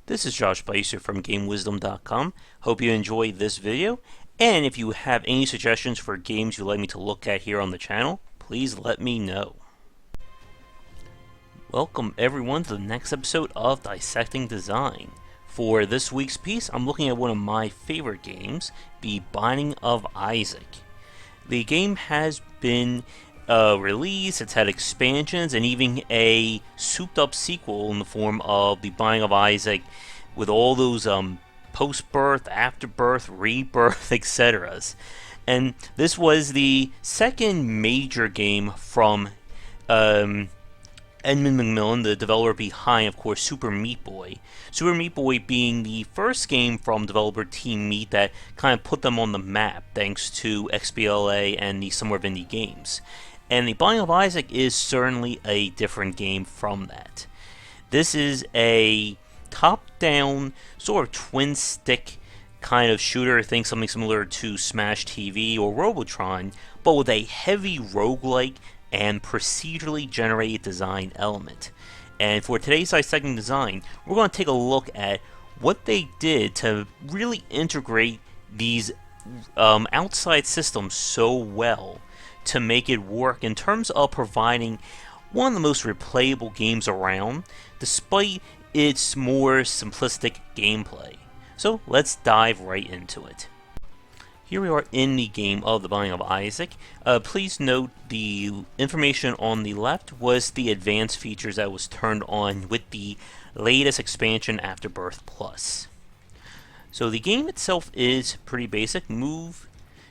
This is Josh Bycer from GameWisdom.com. Hope you enjoyed this video, and if you have any suggestions for games you'd like me to look at here on the channel, please let me know. Welcome everyone to the next episode of Dissecting Design. For this week's piece, I'm looking at one of my favorite games, The Binding of Isaac. The game has been released, it's had expansions, and even a souped-up sequel in the form of The Binding of Isaac with all those post-birth, afterbirth, rebirth, etc. And this was the second major game from Edmund McMillen, the developer behind, of course, Super Meat Boy. Super Meat Boy being the first game from developer Team Meat that kind of put them on the map thanks to XBLA and the Summer of Indie Games. And The Binding of Isaac is certainly a different game from that. This is a top-down, sort of twin-stick kind of shooter. I think something similar to Smash TV or Robotron, but with a heavy roguelike and procedurally generated design element. And for today's Dissecting Design, we're going to take a look at what they did to really integrate these outside systems so well to make it work in terms of providing one of the most replayable games around, despite its more simplistic gameplay. So let's dive right into it. Here we are in the game of The Binding of Isaac. Please note the information on the left was the advanced features that was turned on with the latest expansion Afterbirth Plus. So the game itself is pretty basic. Move,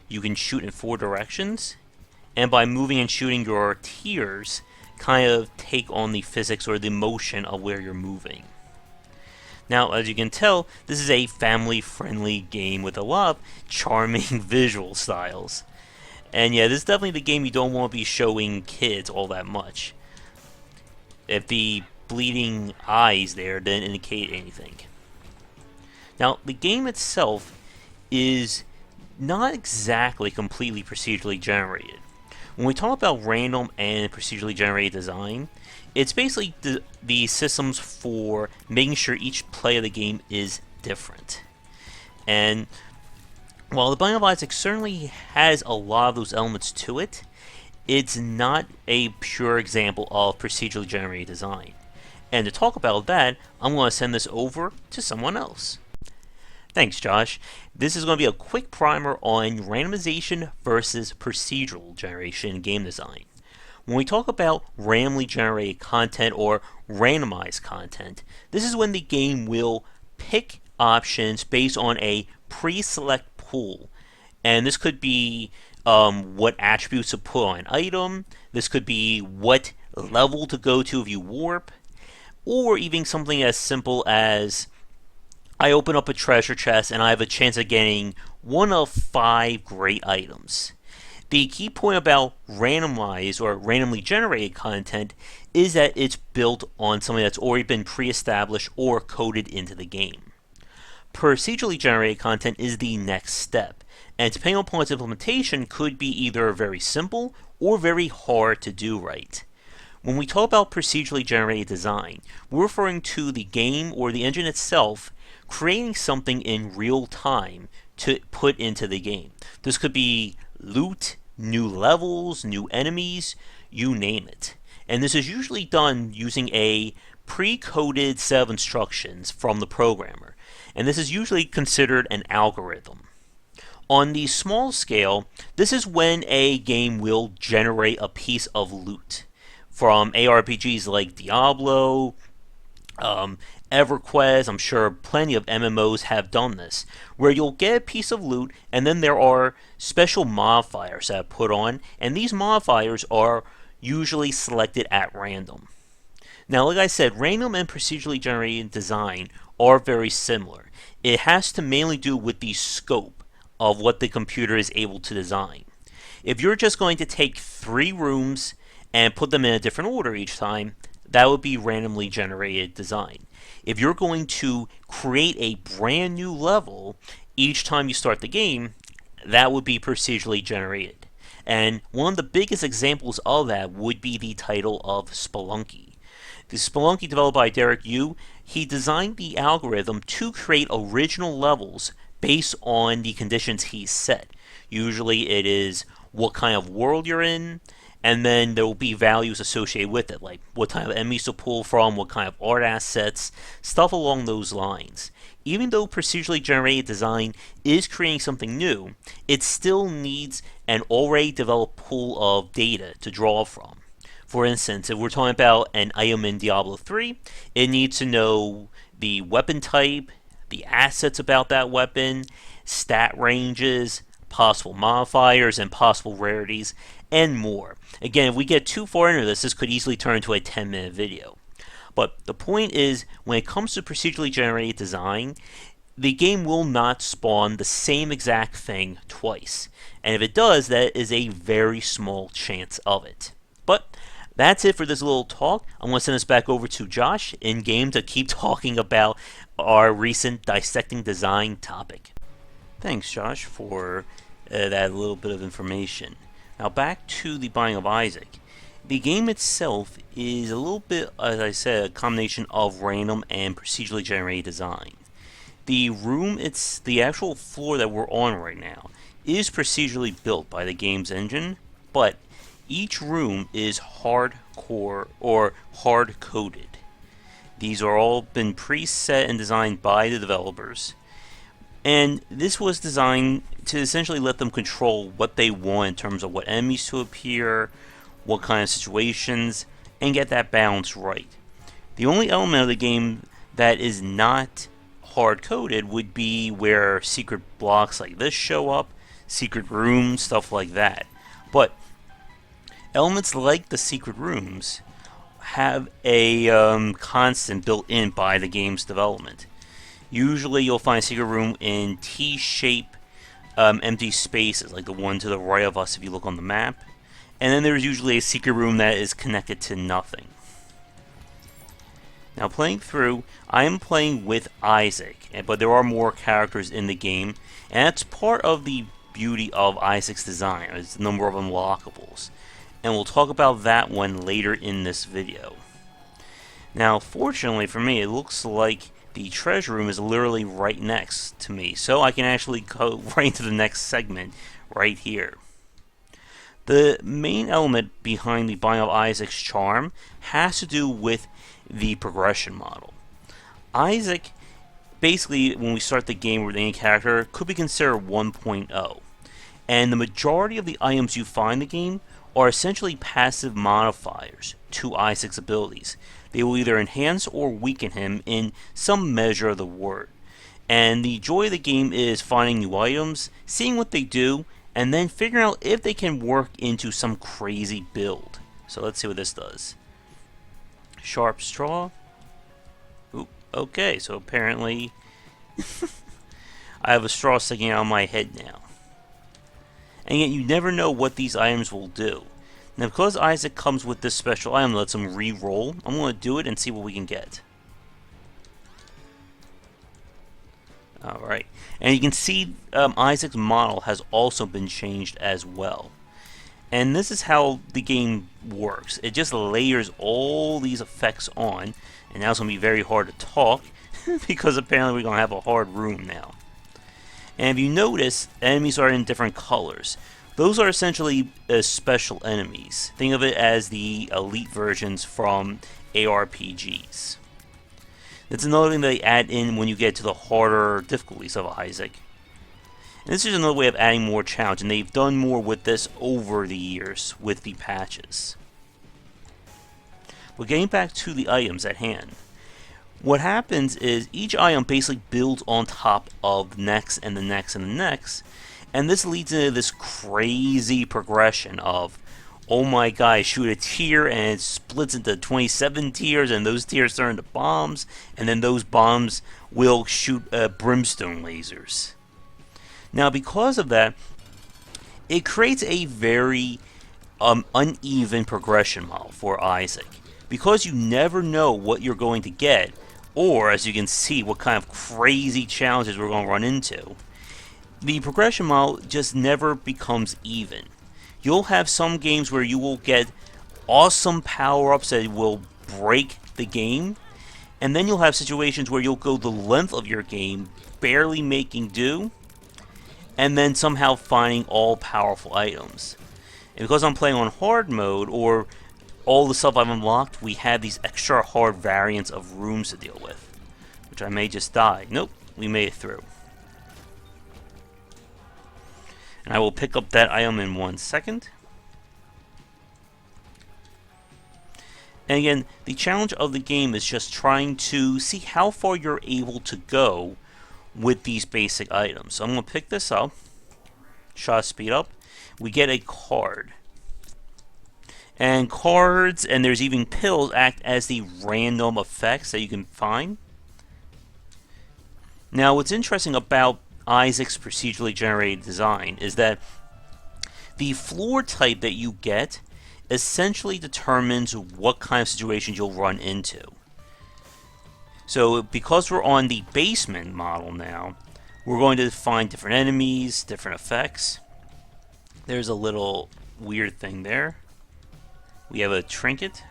you can shoot in 4 directions, and by moving and shooting, your tiers kind of take on the physics or the motion of where you're moving. Now, as you can tell, this is a family-friendly game with a lot of charming visual styles. And yeah, this is definitely the game you don't want to be showing kids all that much. If the bleeding eyes there didn't indicate anything. Now, the game itself is not exactly completely procedurally generated. When we talk about random and procedurally generated design, it's basically the systems for making sure each play of the game is different. And while The Binding of Isaac certainly has a lot of those elements to it, it's not a pure example of procedurally generated design. And to talk about that, I'm going to send this over to someone else. Thanks, Josh. This is going to be a quick primer on randomization versus procedural generation in game design. When we talk about randomly generated content or randomized content, this is when the game will pick options based on a pre-select pool. And this could be what attributes to put on an item, this could be what level to go to if you warp, or even something as simple as I open up a treasure chest and I have a chance of getting 1 of 5 great items. The key point about randomized or randomly generated content is that it's built on something that's already been pre-established or coded into the game. Procedurally generated content is the next step, and depending upon its implementation could be either very simple or very hard to do right. When we talk about procedurally generated design, we're referring to the game or the engine itself creating something in real time to put into the game. This could be loot, new levels, new enemies, you name it. And this is usually done using a pre-coded set of instructions from the programmer. And this is usually considered an algorithm. On the small scale, this is when a game will generate a piece of loot. From ARPGs like Diablo, EverQuest, I'm sure plenty of MMOs have done this, where you'll get a piece of loot and then there are special modifiers that are put on, and these modifiers are usually selected at random. Now, like I said, random and procedurally generated design are very similar. It has to mainly do with the scope of what the computer is able to design. If you're just going to take 3 rooms and put them in a different order each time, that would be randomly generated design. If you're going to create a brand new level each time you start the game, that would be procedurally generated. And one of the biggest examples of that would be the title of Spelunky. The Spelunky, developed by Derek Yu, he designed the algorithm to create original levels based on the conditions he set. Usually it is what kind of world you're in, and then there will be values associated with it, like what type of enemies to pull from, what kind of art assets, stuff along those lines. Even though procedurally generated design is creating something new, it still needs an already developed pool of data to draw from. For instance, if we're talking about an item in Diablo 3, it needs to know the weapon type, the assets about that weapon, stat ranges, possible modifiers and possible rarities, and more. Again, if we get too far into this could easily turn into a 10-minute video. But the point is, when it comes to procedurally generated design, the game will not spawn the same exact thing twice. And if it does, that is a very small chance of it. But that's it for this little talk. I'm going to send this back over to Josh in-game to keep talking about our recent Dissecting Design topic. Thanks, Josh, for that little bit of information. Now back to the Binding of Isaac. The game itself is a little bit, as I said, a combination of random and procedurally generated design. The room, it's the actual floor that we're on right now, is procedurally built by the game's engine, but each room is hardcore or hard-coded. These are all been preset and designed by the developers. And this was designed to essentially let them control what they want in terms of what enemies to appear, what kind of situations, and get that balance right. The only element of the game that is not hard-coded would be where secret blocks like this show up, secret rooms, stuff like that. But elements like the secret rooms have a constant built in by the game's development. Usually you'll find a secret room in T-shape empty spaces, like the one to the right of us if you look on the map. And then there's usually a secret room that is connected to nothing. Now playing through, I am playing with Isaac, but there are more characters in the game, and that's part of the beauty of Isaac's design, is the number of unlockables. And we'll talk about that one later in this video. Now fortunately for me, it looks like the treasure room is literally right next to me, so I can actually go right into the next segment right here. The main element behind the Binding of Isaac's charm has to do with the progression model. Isaac, basically, when we start the game with any character, could be considered 1.0. And the majority of the items you find in the game are essentially passive modifiers to Isaac's abilities. They will either enhance or weaken him in some measure of the word. And the joy of the game is finding new items, seeing what they do, and then figuring out if they can work into some crazy build. So let's see what this does. Sharp straw. Oop, okay, so apparently I have a straw sticking out of my head now. And yet you never know what these items will do. Now because Isaac comes with this special item that lets him re-roll, I'm going to do it and see what we can get. Alright, and you can see Isaac's model has also been changed as well. And this is how the game works. It just layers all these effects on, and now it's going to be very hard to talk because apparently we're going to have a hard room now. And if you notice, enemies are in different colors. Those are essentially special enemies. Think of it as the elite versions from ARPGs. That's another thing they add in when you get to the harder difficulties of Isaac. And this is another way of adding more challenge, and they've done more with this over the years with the patches. But getting back to the items at hand, what happens is each item basically builds on top of the next and the next and the next, and this leads into this crazy progression of, oh my god, I shoot a tier and it splits into 27 tiers, and those tiers turn into bombs, and then those bombs will shoot brimstone lasers. Now because of that, it creates a very uneven progression model for Isaac. Because you never know what you're going to get, or as you can see, what kind of crazy challenges we're going to run into, the progression model just never becomes even. You'll have some games where you will get awesome power-ups that will break the game, And then you'll have situations where you'll go the length of your game, barely making do, and then somehow finding all powerful items. And because I'm playing on hard mode, or all the stuff I've unlocked, we have these extra hard variants of rooms to deal with. Which I may just die. Nope, we made it through. And I will pick up that item in 1 second. And again, the challenge of the game is just trying to see how far you're able to go with these basic items. So I'm going to pick this up. Shot speed up. We get a card. And cards, and there's even pills, act as the random effects that you can find. Now, what's interesting about Isaac's procedurally generated design is that the floor type that you get essentially determines what kind of situations you'll run into. So because we're on the basement model now, we're going to find different enemies, different effects. There's a little weird thing there. We have a trinket.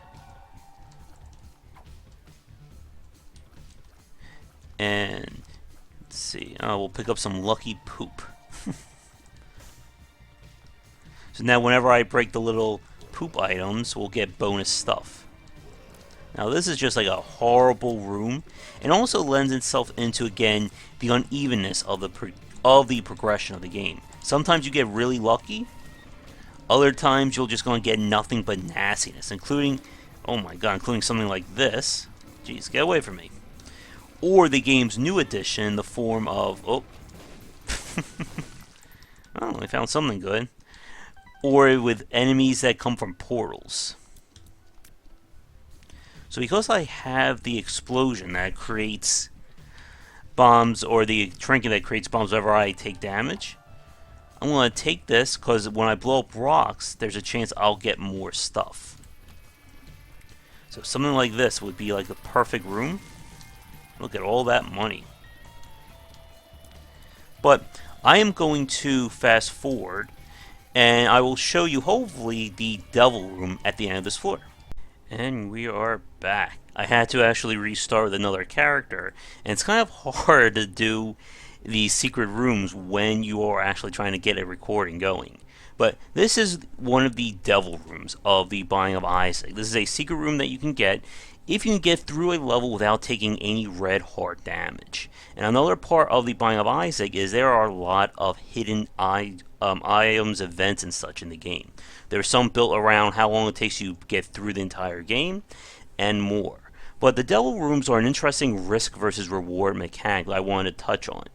And let's see, we'll pick up some lucky poop. So now whenever I break the little poop items, we'll get bonus stuff. Now this is just like a horrible room, and also lends itself into, again, the unevenness of the progression of the game. Sometimes you get really lucky, other times you're just going to get nothing but nastiness, including, oh my god, including something like this. Jeez, get away from me. Or the game's new addition in the form of, oh, oh, I found something good. Or with enemies that come from portals. So because I have the explosion that creates bombs, or the trinket that creates bombs whenever I take damage, I'm going to take this because when I blow up rocks, there's a chance I'll get more stuff. So something like this would be like the perfect room. Look at all that money. But I am going to fast forward, and I will show you, hopefully, the devil room at the end of this floor. And we are back. I had to actually restart with another character, and it's kind of hard to do these secret rooms when you are actually trying to get a recording going. But this is one of the devil rooms of the Binding of Isaac. This is a secret room that you can get if you can get through a level without taking any red heart damage. And another part of the Binding of Isaac is there are a lot of hidden items, events, and such in the game. There's some built around how long it takes you to get through the entire game, and more. But the devil rooms are an interesting risk versus reward mechanic that I wanted to touch on.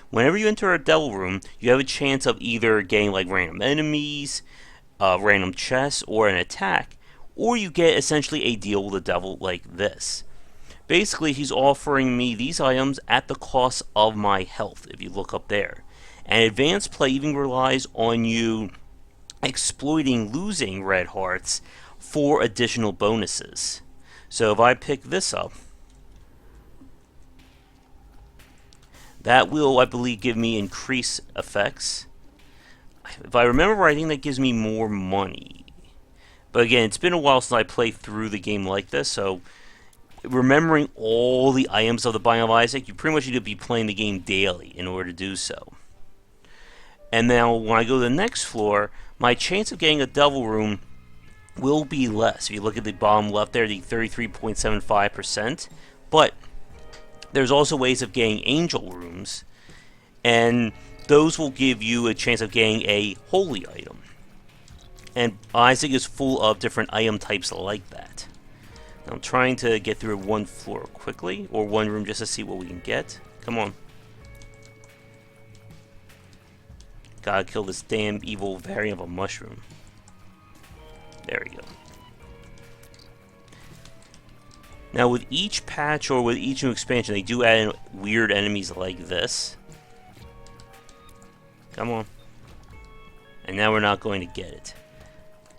Whenever you enter a devil room, you have a chance of either getting like random enemies, random chests, or an attack, or you get essentially a deal with the devil like this. Basically, he's offering me these items at the cost of my health, if you look up there. And advanced play even relies on you exploiting losing red hearts for additional bonuses. So if I pick this up, that will, I believe, give me increased effects. If I remember right, I think that gives me more money. But again, it's been a while since I played through the game like this, so remembering all the items of the Binding of Isaac, you pretty much need to be playing the game daily in order to do so. And now, when I go to the next floor, my chance of getting a devil room will be less. If you look at the bottom left there, the 33.75%. But there's also ways of getting angel rooms, and those will give you a chance of getting a holy item. And Isaac is full of different item types like that. Now, I'm trying to get through one floor quickly, or one room just to see what we can get. Come on. Gotta kill this damn evil variant of a mushroom. There we go. Now, with each patch or with each new expansion, they do add in weird enemies like this. Come on. And now we're not going to get it.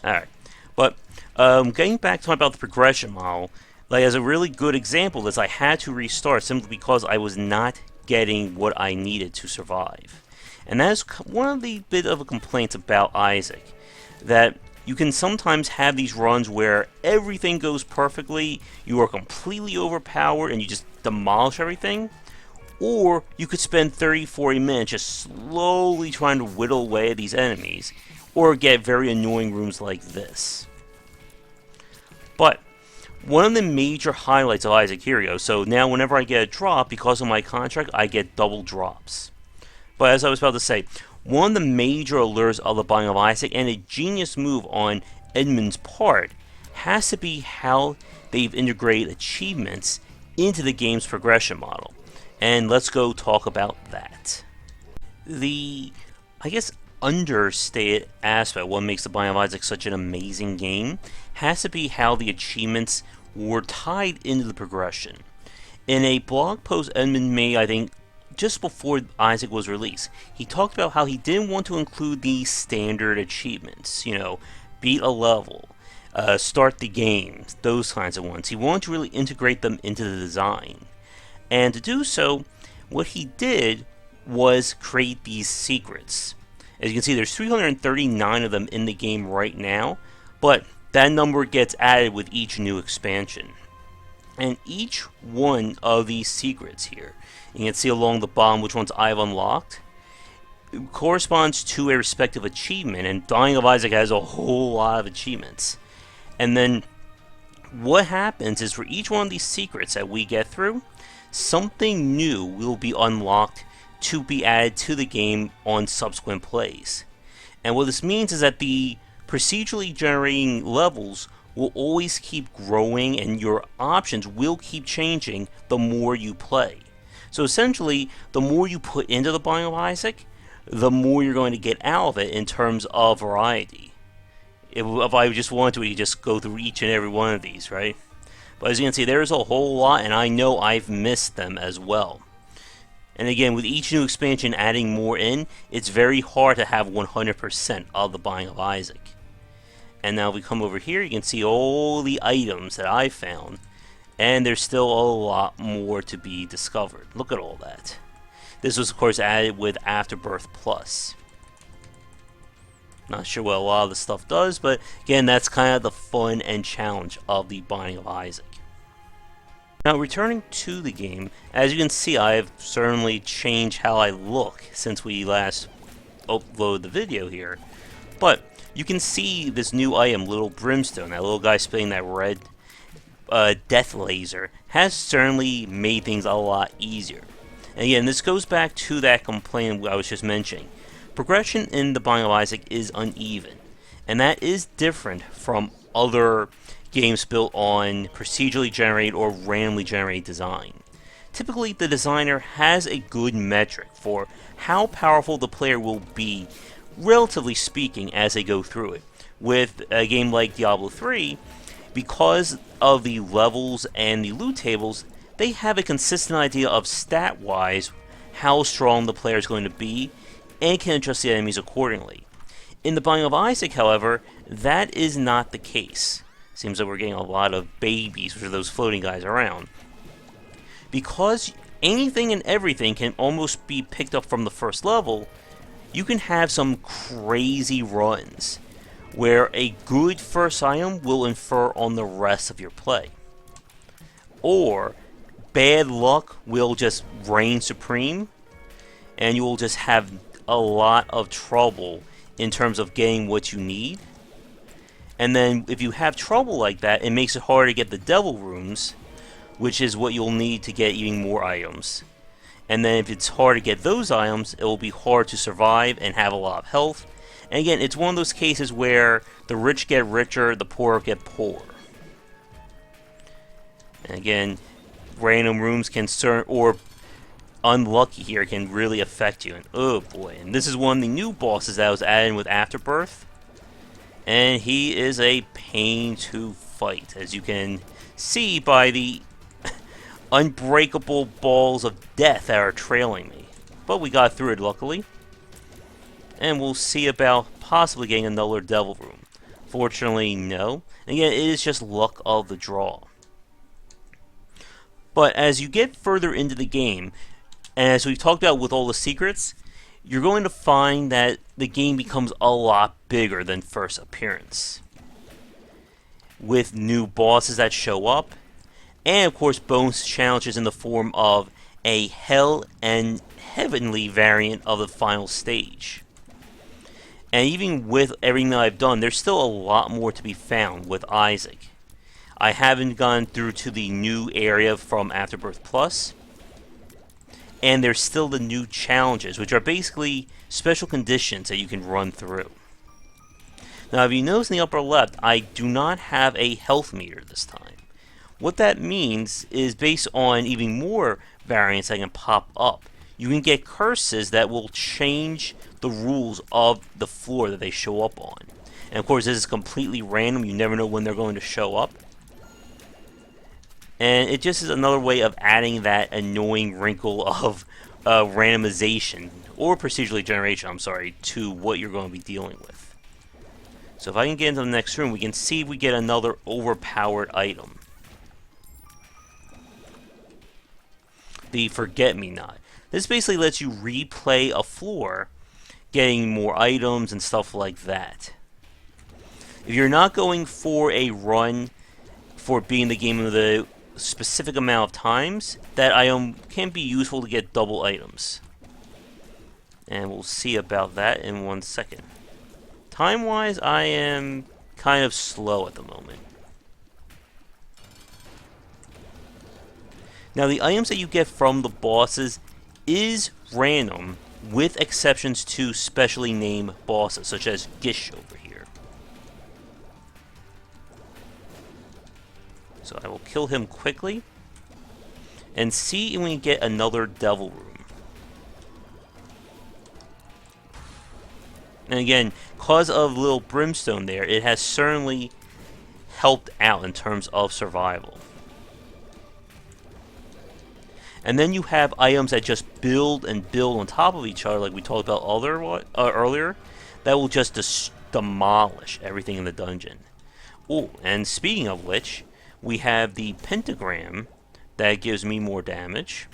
Alright. But, getting back to talking about the progression model, like, as a really good example of this, I had to restart simply because I was not getting what I needed to survive. And that is one of the bit of a complaints about Isaac, that you can sometimes have these runs where everything goes perfectly, you are completely overpowered, and you just demolish everything. Or you could spend 30-40 minutes just slowly trying to whittle away at these enemies, or get very annoying rooms like this. But one of the major highlights of Isaac Hero, so now whenever I get a drop, because of my contract, I get double drops. But as I was about to say, one of the major allures of the Binding of Isaac, and a genius move on Edmund's part, has to be how they've integrated achievements into the game's progression model. And let's go talk about that. The, I guess, understated aspect, what makes the Binding of Isaac such an amazing game, has to be how the achievements were tied into the progression. In a blog post Edmund made, I think, just before Isaac was released, he talked about how he didn't want to include the standard achievements, beat a level, start the game, those kinds of ones. He wanted to really integrate them into the design. And to do so, what he did was create these secrets. As you can see, there's 339 of them in the game right now, but that number gets added with each new expansion. And each one of these secrets here, you can see along the bottom which ones I've unlocked, corresponds to a respective achievement, and Binding of Isaac has a whole lot of achievements. And then what happens is for each one of these secrets that we get through, something new will be unlocked to be added to the game on subsequent plays. And what this means is that the procedurally generating levels will always keep growing, and your options will keep changing the more you play. So essentially, the more you put into the Binding of Isaac, the more you're going to get out of it in terms of variety. If I just wanted to, we could just go through each and every one of these, right? But as you can see, there's a whole lot, and I know I've missed them as well. And again, with each new expansion adding more in, it's very hard to have 100% of the Binding of Isaac. And now if we come over here, you can see all the items that I found, and there's still a lot more to be discovered. Look at all that. This was, of course, added with Afterbirth Plus. Not sure what a lot of the stuff does, but again, that's kind of the fun and challenge of the Binding of Isaac. Now, returning to the game, as you can see, I've certainly changed how I look since we last uploaded the video here. But you can see this new item, Little Brimstone, that little guy spitting that red death laser, has certainly made things a lot easier. And again, this goes back to that complaint I was just mentioning. Progression in the Binding of Isaac is uneven, and that is different from other games built on procedurally generated or randomly generated design. Typically, the designer has a good metric for how powerful the player will be, relatively speaking, as they go through it. With a game like Diablo 3, because of the levels and the loot tables, they have a consistent idea of stat-wise how strong the player is going to be, and can adjust the enemies accordingly. In the Binding of Isaac, however, that is not the case. Seems like we're getting a lot of babies, which are those floating guys around. Because anything and everything can almost be picked up from the first level, you can have some crazy runs where a good first item will infer on the rest of your play. Or bad luck will just reign supreme, and you will just have a lot of trouble in terms of getting what you need. And then if you have trouble like that, it makes it hard to get the devil rooms, which is what you'll need to get even more items. And then if it's hard to get those items, it will be hard to survive and have a lot of health. And again, it's one of those cases where the rich get richer, the poor get poorer. And again, random rooms can or unlucky here can really affect you. And oh boy, and this is one of the new bosses that was added with Afterbirth. And he is a pain to fight, as you can see by the unbreakable balls of death that are trailing me. But we got through it, luckily. And we'll see about possibly getting another devil room. Fortunately, no. And again, it is just luck of the draw. But as you get further into the game, and as we've talked about with all the secrets, you're going to find that the game becomes a lot bigger than first appearance, with new bosses that show up, and of course bonus challenges in the form of a hell and heavenly variant of the final stage. And even with everything that I've done, there's still a lot more to be found with Isaac. I haven't gone through to the new area from Afterbirth Plus, and there's still the new challenges, which are basically special conditions that you can run through. Now, if you notice in the upper left, I do not have a health meter this time. What that means is, based on even more variants that can pop up, you can get curses that will change the rules of the floor that they show up on. And of course, this is completely random. You never know when they're going to show up. And it just is another way of adding that annoying wrinkle of randomization, or procedurally generation, I'm sorry, to what you're going to be dealing with. So if I can get into the next room, we can see if we get another overpowered item. The Forget-Me-Not. This basically lets you replay a floor, getting more items and stuff like that. If you're not going for a run for beating the game of the specific amount of times, that item can be useful to get double items. And we'll see about that in 1 second. Time-wise, I am kind of slow at the moment. Now, the items that you get from the bosses is random, with exceptions to specially named bosses, such as Gish over here. So I will kill him quickly, and see if we can get another Devil Room. And again, because of Little Brimstone there, it has certainly helped out in terms of survival. And then you have items that just build and build on top of each other, like we talked about earlier, that will just demolish everything in the dungeon. Oh, and speaking of which, we have the Pentagram that gives me more damage.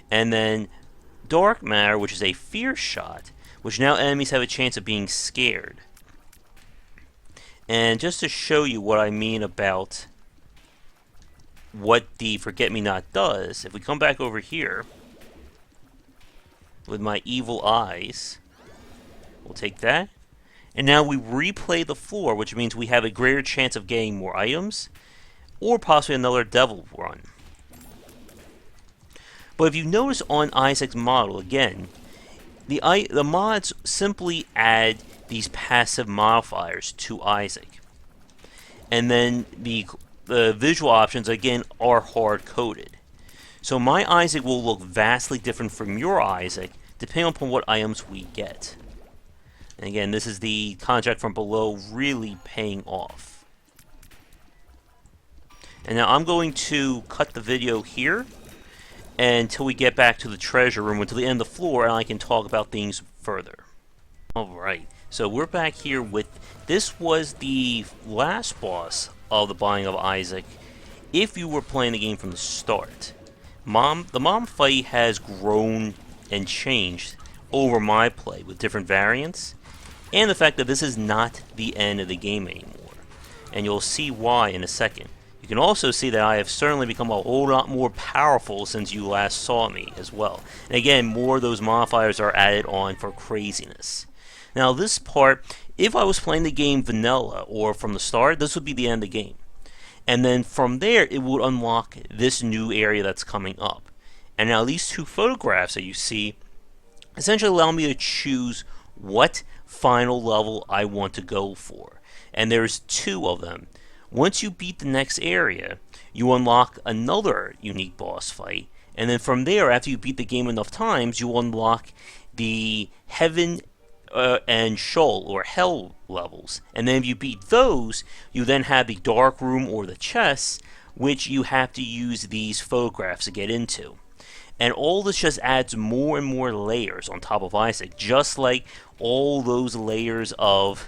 And then Dark Matter, which is a Fear Shot, which now enemies have a chance of being scared. And just to show you what I mean about what the Forget-Me-Not does, if we come back over here with my evil eyes, we'll take that, and now we replay the floor, which means we have a greater chance of getting more items, or possibly another devil run. But if you notice on Isaac's model, again, the mods simply add these passive modifiers to Isaac. And then the visual options, again, are hard-coded. So my Isaac will look vastly different from your Isaac, depending upon what items we get. And again, this is the contract from below really paying off. And now I'm going to cut the video here until we get back to the treasure room, until the end of the floor, and I can talk about things further. Alright, so we're back here with, this was the last boss of the Binding of Isaac, if you were playing the game from the start. The mom fight has grown and changed over my play with different variants, and the fact that this is not the end of the game anymore. And you'll see why in a second. You can also see that I have certainly become a whole lot more powerful since you last saw me as well. And again, more of those modifiers are added on for craziness. Now this part, if I was playing the game vanilla or from the start, this would be the end of the game. And then from there, it would unlock this new area that's coming up. And now these two photographs that you see essentially allow me to choose what final level I want to go for. And there's two of them. Once you beat the next area, you unlock another unique boss fight. And then from there, after you beat the game enough times, you unlock the Heaven and Sheol, or Hell levels. And then if you beat those, you then have the Dark Room or the chests, which you have to use these photographs to get into. And all this just adds more and more layers on top of Isaac, just like all those layers of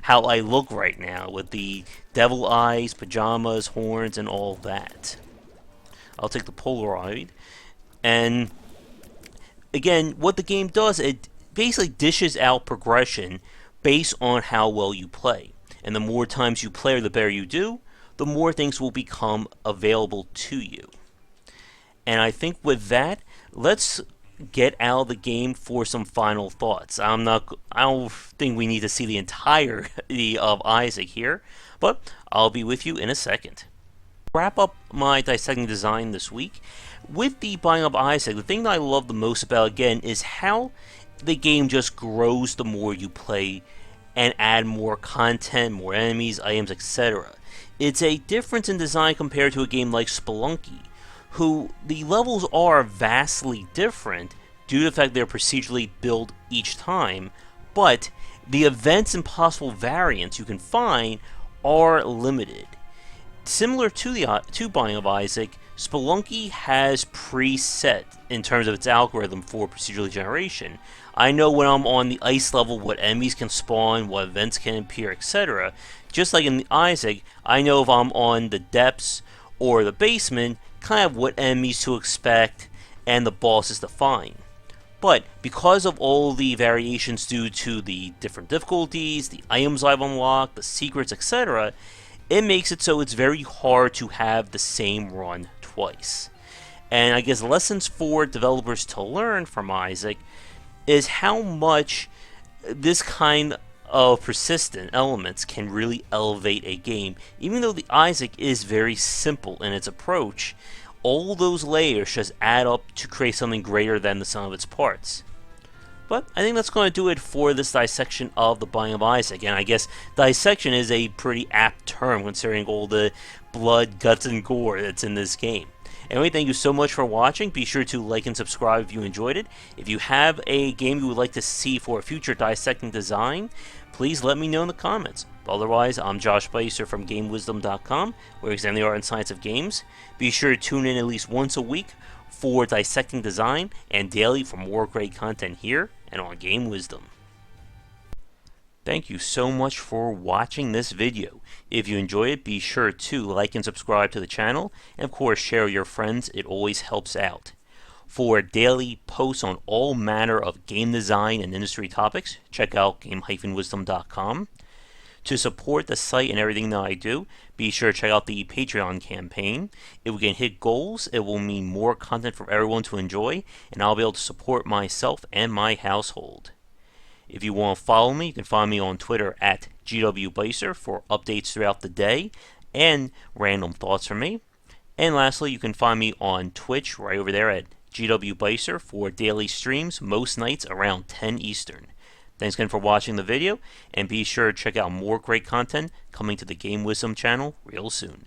how I look right now, with the devil eyes, pajamas, horns, and all that. I'll take the Polaroid. And again, what the game does, it basically dishes out progression based on how well you play. And the more times you play or the better you do, the more things will become available to you. And I think with that, let's get out of the game for some final thoughts. I don't think we need to see the entirety of Isaac here, but I'll be with you in a second. Wrap up my Dissecting Design this week. With the Binding of Isaac, the thing that I love the most about, again, is how the game just grows the more you play and add more content, more enemies, items, etc. It's a difference in design compared to a game like Spelunky, who the levels are vastly different due to the fact they're procedurally built each time, but the events and possible variants you can find are limited. Similar to Binding of Isaac, Spelunky has preset in terms of its algorithm for procedural generation. I know when I'm on the ice level what enemies can spawn, what events can appear, etc. Just like in Isaac, I know if I'm on the depths or the basement, kind of what enemies to expect and the bosses to find. But because of all the variations due to the different difficulties, the items I've unlocked, the secrets, etc., it makes it so it's very hard to have the same run twice. And I guess lessons for developers to learn from Isaac is how much this kind of persistent elements can really elevate a game. Even though the Isaac is very simple in its approach, all those layers just add up to create something greater than the sum of its parts. But I think that's going to do it for this dissection of the Binding of Isaac. And I guess dissection is a pretty apt term considering all the blood, guts, and gore that's in this game. Anyway, thank you so much for watching. Be sure to like and subscribe if you enjoyed it. If you have a game you would like to see for a future Dissecting Design, please let me know in the comments. Otherwise, I'm Josh Bycer from GameWisdom.com, where we examine the art and science of games. Be sure to tune in at least once a week for Dissecting Design and daily for more great content here and on Game Wisdom. Thank you so much for watching this video. If you enjoyed it, be sure to like and subscribe to the channel, and of course share with your friends. It always helps out. For daily posts on all manner of game design and industry topics, check out game-wisdom.com. To support the site and everything that I do, be sure to check out the Patreon campaign. If we can hit goals, it will mean more content for everyone to enjoy, and I'll be able to support myself and my household. If you want to follow me, you can find me on Twitter at GWBycer for updates throughout the day and random thoughts from me. And lastly, you can find me on Twitch right over there at GWBycer for daily streams most nights around 10 Eastern. Thanks again for watching the video, and be sure to check out more great content coming to the Game Wisdom channel real soon.